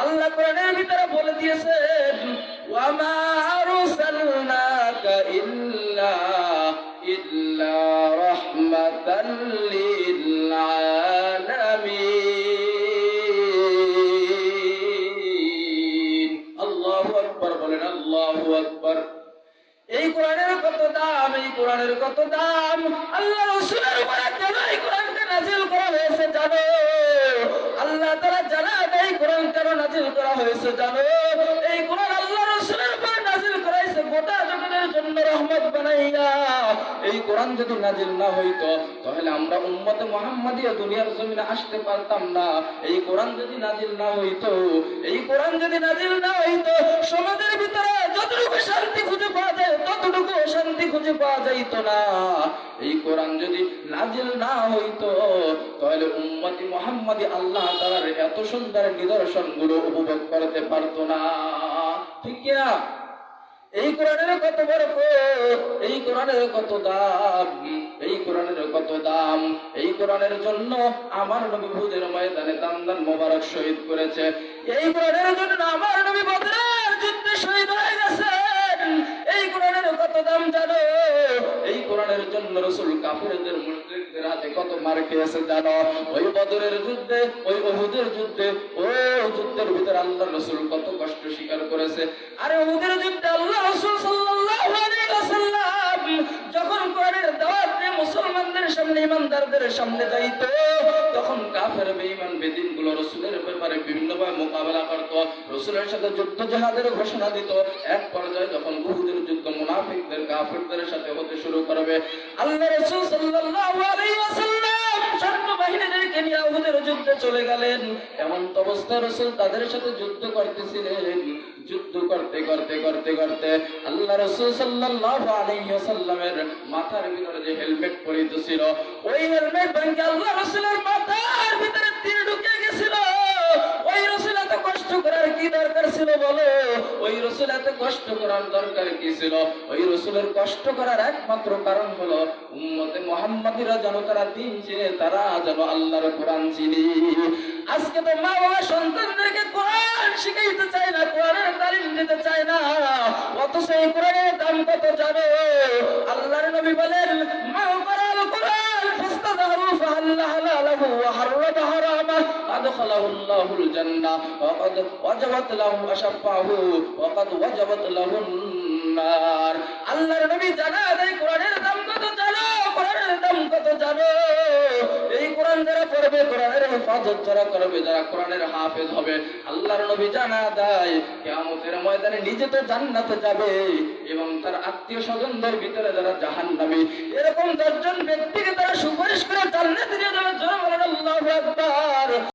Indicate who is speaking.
Speaker 1: আল্লাহ কোরআনের ভিতরে বলে দিয়েছেন ওয়া মা আরসালনাকা ইল্লা রাহমাতাল লিল আলামিন। আল্লাহু আকবার বলেন, আল্লাহু আকবার। এই কোরআনের কত দাম, এই কোরআনের কত দাম। আল্লাহ রাসূলের উপরে কেন এই কোরআনকে নাযিল করা হয়েছে জানো? আল্লাহ তাআলা জানা এই কোরআন কেন নাযিল করা হয়েছে জানো? এই কোরআন আল্লাহ রাসূলের উপরে নাযিল করা হয়েছে গোটা জগতের জন্য রহমত বানাইয়া। এই কোরআন যদি নাযিল না হইতো তাহলে আমরা উম্মতে মুহাম্মাদিয়া দুনিয়ার জমিনে আসতে পারতাম না। এই কোরআন যদি নাযিল না হইতো, এই কোরআন যদি নাযিল না হইতো, সমাজের ভিতরে যতটুকু শান্তি খুঁজে পাওয়া যায় ততটুকু শান্তি খুঁজে পাওয়া যাইত না। এই কোরআন যদি নাযিল না হইতো তাহলে উম্মতি মুহাম্মাদি আল্লাহ তাআলার এত সুন্দর নিদর্শনগুলো উপভোগ করতে পারতো না। ঠিক কি না? এই কোরআনের কত বরকত, এই কোরআনের কত দাম, এই কোরআনের কত দাম। এই কোরআনের জন্য আমার নবী উহুদের ময়দানে দান মোবারক শহীদ করেছে। এই কোরআনের জন্য আমার নবী বদরের যুদ্ধে শহীদ হয়ে গেছেন। এই কোরআনের কত দাম জানো? এই কোরআনের জন্য রাসূল কাফিরদের মুশরিকদের হাতে কত মার খেয়েছে জানো? ওই বদরের যুদ্ধে, ওই উহুদের যুদ্ধে, ওই যুদ্ধের ভিতরে আল্লাহর রাসূল কত কষ্ট স্বীকার করেছে। আরে উহুদের যুদ্ধে আল্লাহ রাসূল সাল্লাল্লাহু আলাইহি ওয়াসাল্লাম যখন কোরআনের দাওয়াত দিয়ে মুসলমানদের সামনে, ইমানদারদের সামনে যাইত, তখন কাফের বেঈমান বেদিনগুলো রাসূলের ব্যাপারে বিভিন্নভাবে মোকাবেলা করত, রাসূলের সাথে যুদ্ধ জিহাদের ঘোষণা দিত। এক পর্যায়ে যখন উহুদের যুদ্ধ মুনাফিকদের কাফেরদের সাথে হতে শুরু করবে, আল্লাহ রাসূল সাল্লাল্লাহু আলাইহি ওয়াসাল্লাম সৈন্য বাহিনীদেরকে নিয়ে উহুদের যুদ্ধে চলে গেলেন। এমন অবস্থায় রাসূল তাদের সাথে যুদ্ধ করতেছিলেন। যুদ্ধ করতে করতে করতে করতে আল্লাহ রাসূল সাল্লাল্লাহু আলাইহি ওয়াসাল্লামের মাথার ভিতরে যে হেলমেট পরিতেছিল, ওই হেলমেট ভেঙে আল্লাহ রাসূলের মাথার ভিতরে তীর ঢুকে গেছিল। ওই রাসূল এত কষ্ট করার কি দরকার ছিল বলো? ওই রাসূল এত কষ্ট করার দরকার কি ছিল? ওই রাসূলের কষ্ট করার একমাত্র কারণ হলো উম্মতে মুহাম্মাদিরা যেন তারা দ্বীন চিনে, তারা যেন আল্লাহর কোরআন চিনে। আজকে তো মা বাবা সন্তানদেরকে কোরআন শিখাইতে চায় না, কোরআনের তালিম দিতে চায় না, অথচ এই কোরআনের দাম কত জানো? আল্লাহর নবী বলেন মা বারাল কোরআন ফাস্তাযহারু ফাহাল্লাহা লাহু ওয়া হাররামা হারামা আদখালাহু আল্লাহুল জান্নাহ ওয়া ক্বাদ ওয়াজাবাত লাহু আশফাহু ওয়া ক্বাদ ওয়াজাবাত লাহুন নার। আল্লাহর নবী জানা দেয় কোরআনের দাম কত জানো? কোরআনের দাম কত জানো? এই কোরআন যারা পড়বে, কোরআনের হেফাজত যারা করবে, যারা কোরআনের হাফেজ হবে, আল্লাহর নবী জানা দেয় কিয়ামতের ময়দানে নিজে তো জান্নাতে যাবে এবং তার আত্মীয় স্বজনদের ভিতরে যারা জাহান্নামী, এরকম 10 জন ব্যক্তিকে তারা সুপারিশ করে জান্নাতে নিয়ে যাবে। জোরে বলেন আল্লাহু আকবার।